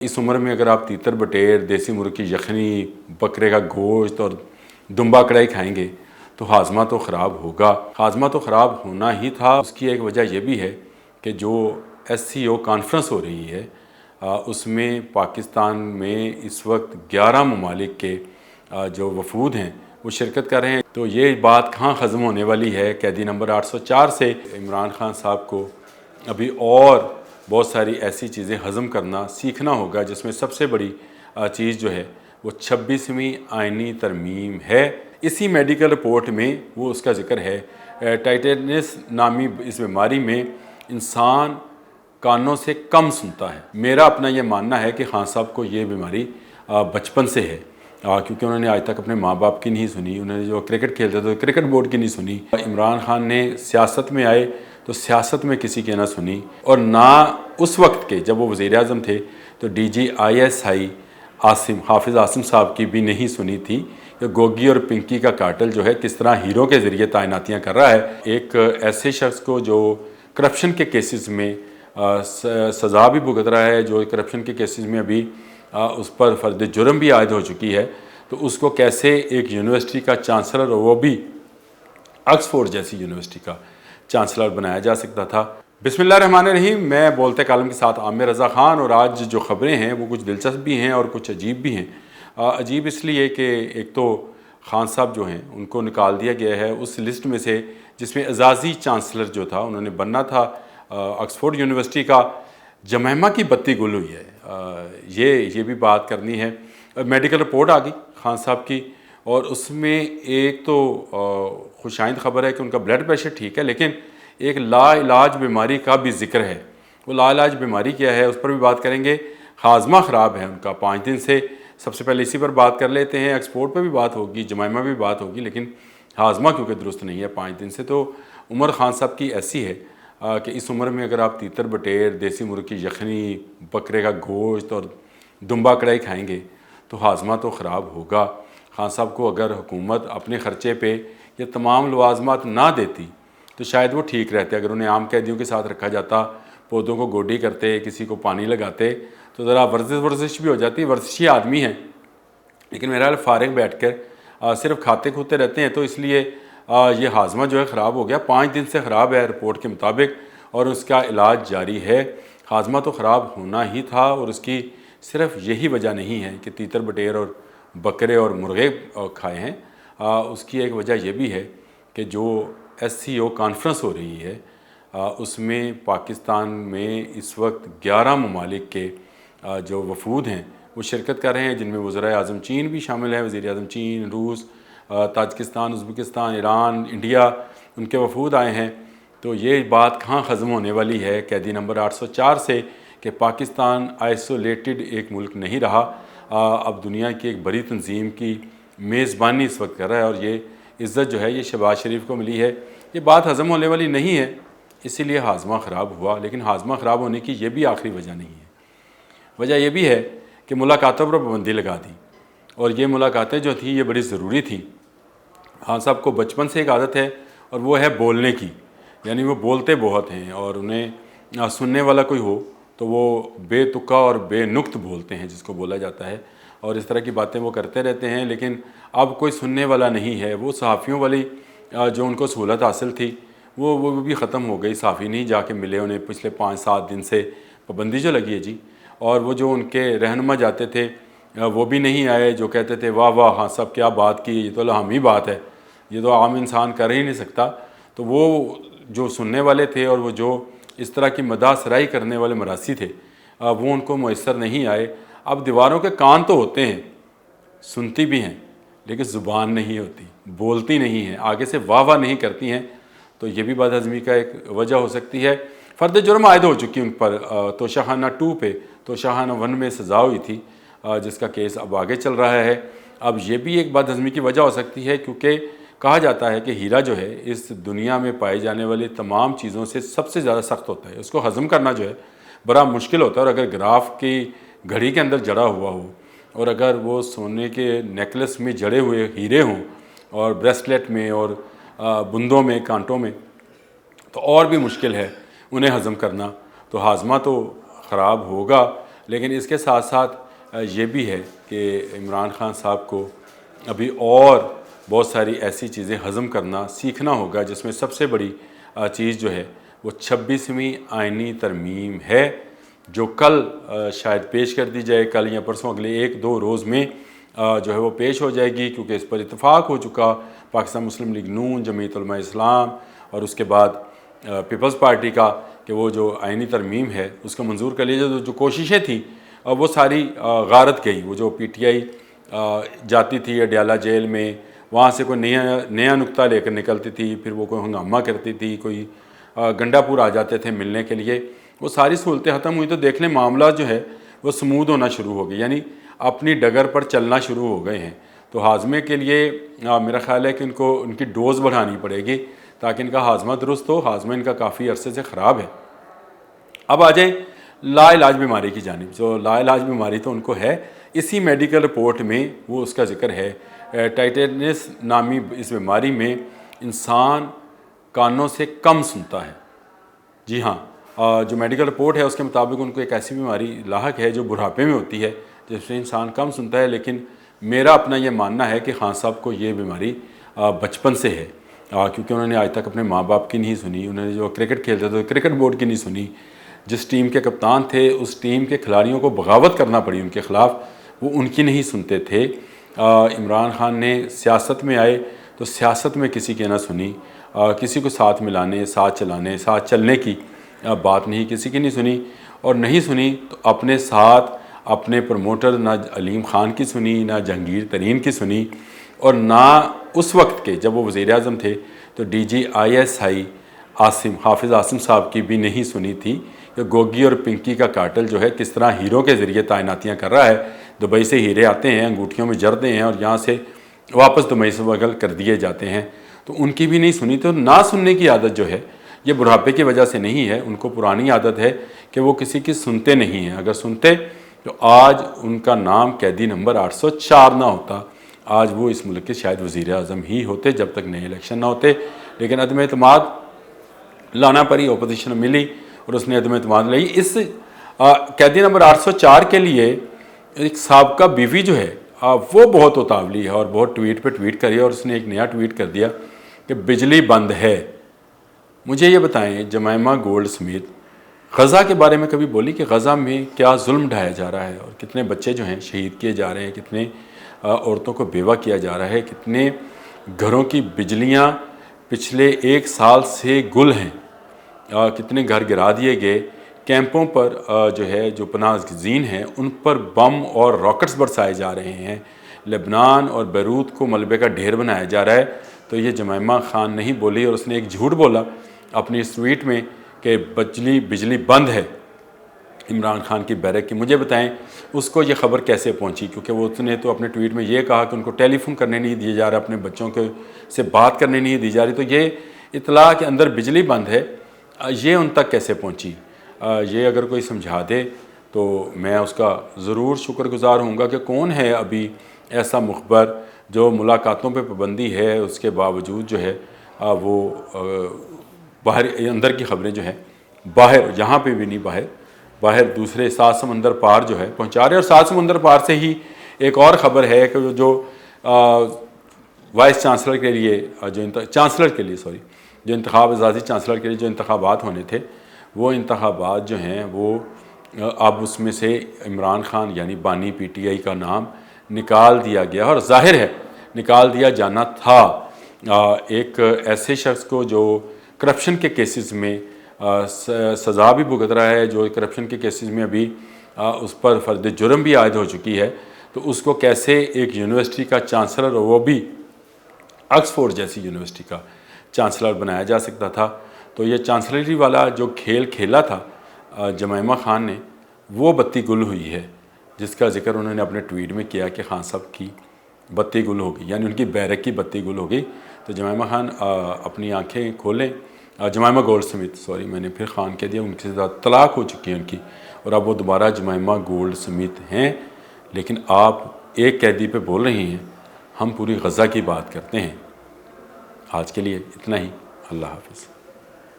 اس عمر میں اگر آپ تیتر بٹیر، دیسی مرغ کی یخنی، بکرے کا گوشت اور دمبا کڑھائی کھائیں گے تو ہاضمہ تو خراب ہوگا۔ ہاضمہ تو خراب ہونا ہی تھا۔ اس کی ایک وجہ یہ بھی ہے کہ جو SCO کانفرنس ہو رہی ہے اس میں پاکستان میں اس وقت 11 ممالک کے جو وفود ہیں وہ شرکت کر رہے ہیں۔ تو یہ بات کہاں ختم ہونے والی ہے؟ قیدی نمبر 804 سے عمران خان صاحب کو ابھی اور بہت ساری ایسی چیزیں ہضم کرنا سیکھنا ہوگا، جس میں سب سے بڑی چیز جو ہے وہ 26ویں آئینی ترمیم ہے۔ اسی میڈیکل رپورٹ میں وہ اس کا ذکر ہے۔ ٹائٹینس نامی اس بیماری میں انسان کانوں سے کم سنتا ہے۔ میرا اپنا یہ ماننا ہے کہ خان صاحب کو یہ بیماری بچپن سے ہے، کیونکہ انہوں نے آج تک اپنے ماں باپ کی نہیں سنی، انہوں نے جو کرکٹ کھیلتے تھے کرکٹ بورڈ کی نہیں سنی۔ عمران خان نے سیاست میں آئے تو سیاست میں کسی کی نہ سنی، اور نہ اس وقت کے جب وہ وزیر اعظم تھے تو DG ISI حافظ عاصم صاحب کی بھی نہیں سنی تھی کہ گوگی اور پنکی کا کارٹل جو ہے کس طرح ہیرو کے ذریعے تعیناتیاں کر رہا ہے۔ ایک ایسے شخص کو جو کرپشن کے کیسز میں سزا بھی بھگت رہا ہے، جو کرپشن کے کیسز میں ابھی اس پر فرد جرم بھی عائد ہو چکی ہے، تو اس کو کیسے ایک یونیورسٹی کا چانسلر، وہ بھی آکسفورڈ جیسی یونیورسٹی کا چانسلر بنایا جا سکتا تھا؟ بسم اللہ الرحمن الرحیم۔ میں بولتے کالم کے ساتھ عامر رضا خان، اور آج جو خبریں ہیں وہ کچھ دلچسپ بھی ہیں اور کچھ عجیب بھی ہیں۔ عجیب اس لیے کہ ایک تو خان صاحب جو ہیں ان کو نکال دیا گیا ہے اس لسٹ میں سے جس میں اعزازی چانسلر جو تھا انہوں نے بننا تھا آکسفورڈ یونیورسٹی کا۔ جمائمہ کی بتی گل ہوئی ہے، یہ بھی بات کرنی ہے۔ میڈیکل رپورٹ آ گئی خان صاحب کی، اور اس میں ایک تو خوش آئند خبر ہے کہ ان کا بلڈ پریشر ٹھیک ہے، لیکن ایک لا علاج بیماری کا بھی ذکر ہے۔ وہ لا علاج بیماری کیا ہے اس پر بھی بات کریں گے۔ ہاضمہ خراب ہے ان کا 5 دن سے۔ سب سے پہلے اسی پر بات کر لیتے ہیں۔ ایکسپورٹ پہ بھی بات ہوگی، جمائمہ بھی بات ہوگی، لیکن ہاضمہ کیونکہ درست نہیں ہے 5 دن سے، تو عمر خان صاحب کی ایسی ہے کہ اس عمر میں اگر آپ تیتر بٹیر، دیسی مرغ کی یخنی، بکرے کا گوشت اور دمبا کڑھائی کھائیں گے تو ہاضمہ تو خراب ہوگا۔ خان صاحب کو اگر حکومت اپنے خرچے پہ یہ تمام لوازمات نہ دیتی تو شاید وہ ٹھیک رہتے۔ اگر انہیں عام قیدیوں کے ساتھ رکھا جاتا، پودوں کو گوڈی کرتے، کسی کو پانی لگاتے، تو ذرا ورزش بھی ہو جاتی۔ ورزشی آدمی ہیں، لیکن میرا فارغ بیٹھ کر صرف کھاتے کھوتے رہتے ہیں، تو اس لیے یہ ہاضمہ جو ہے خراب ہو گیا۔ 5 دن سے خراب ہے رپورٹ کے مطابق، اور اس کا علاج جاری ہے۔ ہاضمہ تو خراب ہونا ہی تھا، اور اس کی صرف یہی وجہ نہیں ہے کہ تیتر بٹیر اور بکرے اور مرغے کھائے ہیں۔ اس کی ایک وجہ یہ بھی ہے کہ جو SCO کانفرنس ہو رہی ہے اس میں پاکستان میں اس وقت 11 ممالک کے جو وفود ہیں وہ شرکت کر رہے ہیں، جن میں وزرائے اعظم چین بھی شامل ہیں۔ وزیر اعظم چین، روس، تاجکستان، ازبکستان، ایران، انڈیا، ان کے وفود آئے ہیں۔ تو یہ بات کہاں ختم ہونے والی ہے قیدی نمبر 804 سے کہ پاکستان آئسولیٹڈ ایک ملک نہیں رہا، اب دنیا کی ایک بڑی تنظیم کی میزبانی اس وقت کر رہا ہے، اور یہ عزت جو ہے یہ شہباز شریف کو ملی ہے۔ یہ بات ہضم ہونے والی نہیں ہے، اسی لیے ہاضمہ خراب ہوا۔ لیکن ہاضمہ خراب ہونے کی یہ بھی آخری وجہ نہیں ہے۔ وجہ یہ بھی ہے کہ ملاقاتوں پر پابندی لگا دی، اور یہ ملاقاتیں جو تھیں یہ بڑی ضروری تھیں۔ خان صاحب کو بچپن سے ایک عادت ہے، اور وہ ہے بولنے کی، یعنی وہ بولتے بہت ہیں، اور انہیں سننے والا کوئی ہو تو وہ بے تکا اور بے نقط بولتے ہیں، جس کو بولا جاتا ہے، اور اس طرح کی باتیں وہ کرتے رہتے ہیں۔ لیکن اب کوئی سننے والا نہیں ہے۔ وہ صحافیوں والی جو ان کو سہولت حاصل تھی وہ بھی ختم ہو گئی۔ صحافی نہیں جا کے ملے انہیں پچھلے 5-7 دن سے، پابندی جو لگی ہے جی۔ اور وہ جو ان کے رہنما جاتے تھے وہ بھی نہیں آئے، جو کہتے تھے واہ واہ ہاں صاحب کیا بات کی، یہ تو لہمی بات ہے، یہ تو عام انسان کر ہی نہیں سکتا۔ تو وہ جو سننے والے تھے اور وہ جو اس طرح کی مداح سرائی کرنے والے مراسی تھے وہ ان کو میسر نہیں آئے۔ اب دیواروں کے کان تو ہوتے ہیں، سنتی بھی ہیں، لیکن زبان نہیں ہوتی، بولتی نہیں ہیں، آگے سے واہ واہ نہیں کرتی ہیں۔ تو یہ بھی بد ہضمی کا ایک وجہ ہو سکتی ہے۔ فرد جرم عائد ہو چکی ان پر۔ توشہ خانہ 2 پہ توشہ خانہ 1 میں سزا ہوئی تھی، جس کا کیس اب آگے چل رہا ہے۔ اب یہ بھی ایک بد ہضمی کی وجہ ہو سکتی ہے، کیونکہ کہا جاتا ہے کہ ہیرا جو ہے اس دنیا میں پائی جانے والی تمام چیزوں سے سب سے زیادہ سخت ہوتا ہے، اس کو ہضم کرنا جو ہے بڑا مشکل ہوتا ہے۔ اور اگر گراف کی گھڑی کے اندر جڑا ہوا ہو، اور اگر وہ سونے کے نیکلس میں جڑے ہوئے ہیرے ہوں، اور بریسلیٹ میں اور بندوں میں، کانٹوں میں، تو اور بھی مشکل ہے انہیں ہضم کرنا۔ تو ہاضمہ تو خراب ہوگا، لیکن اس کے ساتھ ساتھ یہ بھی ہے کہ عمران خان صاحب کو ابھی اور بہت ساری ایسی چیزیں ہضم کرنا سیکھنا ہوگا، جس میں سب سے بڑی چیز جو ہے وہ 26ویں آئینی ترمیم ہے، جو کل شاید پیش کر دی جائے، کل یا پرسوں اگلے 1-2 روز میں جو ہے وہ پیش ہو جائے گی، کیونکہ اس پر اتفاق ہو چکا پاکستان مسلم لیگ نون، جمعیت علماء اسلام اور اس کے بعد پیپلز پارٹی کا، کہ وہ جو آئینی ترمیم ہے اس کو منظور کر لیا جائے۔ جو کوششیں تھیں وہ ساری غارت گئی۔ وہ جو پی ٹی آئی جاتی تھی اڈیالہ جیل میں، وہاں سے کوئی نیا نکتہ لے کر نکلتی تھی، پھر وہ کوئی ہنگامہ کرتی تھی، کوئی گنڈا پور آ جاتے تھے ملنے کے لیے، وہ ساری سہولتیں ختم ہوئی تو دیکھ لیں معاملات جو ہے وہ سمودھ ہونا شروع ہو گئے، یعنی اپنی ڈگر پر چلنا شروع ہو گئے ہیں۔ تو ہاضمے کے لیے میرا خیال ہے کہ ان کی ڈوز بڑھانی پڑے گی تاکہ ان کا ہاضمہ درست ہو۔ ہاضمہ ان کا کافی عرصے سے خراب ہے۔ اب آ جائیں لا علاج بیماری کی جانب۔ جو لا علاج بیماری تو ان کو ہے، اسی میڈیکل رپورٹ میں وہ اس کا ذکر ہے۔ ٹائٹینس نامی اس بیماری میں انسان کانوں سے کم سنتا ہے۔ جی ہاں، جو میڈیکل رپورٹ ہے اس کے مطابق ان کو ایک ایسی بیماری لاحق ہے جو بڑھاپے میں ہوتی ہے، جس سے انسان کم سنتا ہے۔ لیکن میرا اپنا یہ ماننا ہے کہ خان صاحب کو یہ بیماری بچپن سے ہے، کیونکہ انہوں نے آج تک اپنے ماں باپ کی نہیں سنی، انہوں نے جو کرکٹ کھیلتے تھے کرکٹ بورڈ کی نہیں سنی، جس ٹیم کے کپتان تھے اس ٹیم کے کھلاڑیوں کو بغاوت کرنا پڑی ان کے خلاف، وہ ان کی نہیں سنتے تھے۔ عمران خان نے سیاست میں آئے تو سیاست میں کسی کی نہ سنی، کسی کو ساتھ ملانے، ساتھ چلانے، ساتھ چلنے کی بات نہیں، کسی کی نہیں سنی، اور نہیں سنی تو اپنے ساتھ اپنے پروموٹر نہ علیم خان کی سنی، نہ جہانگیر ترین کی سنی، اور نہ اس وقت کے جب وہ وزیر اعظم تھے تو D G I S I حافظ عاصم صاحب کی بھی نہیں سنی تھی کہ گوگی اور پنکی کا کارٹل جو ہے کس طرح ہیروں کے ذریعے تعیناتیاں کر رہا ہے۔ دبئی سے ہیرے آتے ہیں، انگوٹھیوں میں جڑتے ہیں اور یہاں سے واپس دبئی سے وغل کر دیے جاتے ہیں، تو ان کی بھی نہیں سنی۔ تو نہ سننے کی عادت جو ہے یہ بڑھاپے کی وجہ سے نہیں ہے، ان کو پرانی عادت ہے کہ وہ کسی کی سنتے نہیں ہیں۔ اگر سنتے تو آج ان کا نام قیدی نمبر 804 نہ ہوتا، آج وہ اس ملک کے شاید وزیر اعظم ہی ہوتے جب تک نئے الیکشن نہ ہوتے۔ لیکن عدم اعتماد لانا پڑی، اپوزیشن ملی اور اس نے عدم اعتماد لائی۔ اس قیدی نمبر 804 کے لیے ایک سابقہ بیوی جو ہے وہ بہت اتاولی ہے اور بہت ٹویٹ پہ ٹویٹ کری، اور اس نے ایک نیا ٹویٹ کر دیا کہ بجلی بند ہے۔ مجھے یہ بتائیں جمائمہ گولڈ سمیت غزہ کے بارے میں کبھی بولی کہ غزہ میں کیا ظلم ڈھایا جا رہا ہے اور کتنے بچے جو ہیں شہید کیے جا رہے ہیں، کتنے عورتوں کو بیوہ کیا جا رہا ہے، کتنے گھروں کی بجلیاں پچھلے 1 سال سے گل ہیں، کتنے گھر گرا دیے گئے، کیمپوں پر جو ہے جو پناہ گزین ہیں ان پر بم اور راکٹس برسائے جا رہے ہیں، لبنان اور بیروت کو ملبے کا ڈھیر بنایا جا رہا ہے۔ تو یہ جمائمہ خان نہیں بولی، اور اس نے ایک جھوٹ بولا اپنی اس ٹویٹ میں کہ بجلی بند ہے عمران خان کی بیرک کی۔ مجھے بتائیں اس کو یہ خبر کیسے پہنچی، کیونکہ وہ اس نے تو اپنے ٹویٹ میں یہ کہا کہ ان کو ٹیلی فون کرنے نہیں دیا جا رہا، اپنے بچوں کے سے بات کرنے نہیں دی جا رہی، تو یہ اطلاع کہ اندر بجلی بند ہے یہ ان تک کیسے پہنچی؟ یہ اگر کوئی سمجھا دے تو میں اس کا ضرور شکر گزار ہوں گا کہ کون ہے ابھی ایسا مخبر جو ملاقاتوں پہ پابندی ہے اس کے باوجود جو ہے وہ باہر اندر کی خبریں جو ہیں باہر، یہاں پہ بھی نہیں باہر دوسرے 7 سمندر پار جو ہے پہنچا رہے ہیں۔ اور 7 سمندر پار سے ہی ایک اور خبر ہے کہ جو وائس چانسلر کے لیے جو انتخاب اعزازی چانسلر کے لیے جو انتخابات ہونے تھے، وہ انتخابات جو ہیں وہ اب اس میں سے عمران خان یعنی بانی پی ٹی آئی کا نام نکال دیا گیا، اور ظاہر ہے نکال دیا جانا تھا۔ ایک ایسے شخص کو جو کرپشن کے کیسز میں سزا بھی بھگت رہا ہے، جو کرپشن کے کیسز میں ابھی اس پر فرد جرم بھی عائد ہو چکی ہے، تو اس کو کیسے ایک یونیورسٹی کا چانسلر، وہ بھی آکسفورڈ جیسی یونیورسٹی کا چانسلر بنایا جا سکتا تھا؟ تو یہ چانسلری والا جو کھیل کھیلا تھا جمائمہ خان نے، وہ بتی گل ہوئی ہے، جس کا ذکر انہوں نے اپنے ٹویٹ میں کیا کہ خان صاحب کی بتی گل ہو گئی، یعنی ان کی بیرک کی بتی گل ہو گئی۔ تو جمائمہ خان اپنی آنکھیں کھولیں، جمائمہ گولڈ سمیت میں نے پھر خان کہہ دیا، ان کے ساتھ طلاق ہو چکی ہے ان کی، اور اب وہ دوبارہ جمائمہ گولڈ سمیت ہیں۔ لیکن آپ ایک قیدی پہ بول رہی ہیں، ہم پوری غزہ کی بات کرتے ہیں۔ آج کے لیے اتنا ہی، اللہ حافظ۔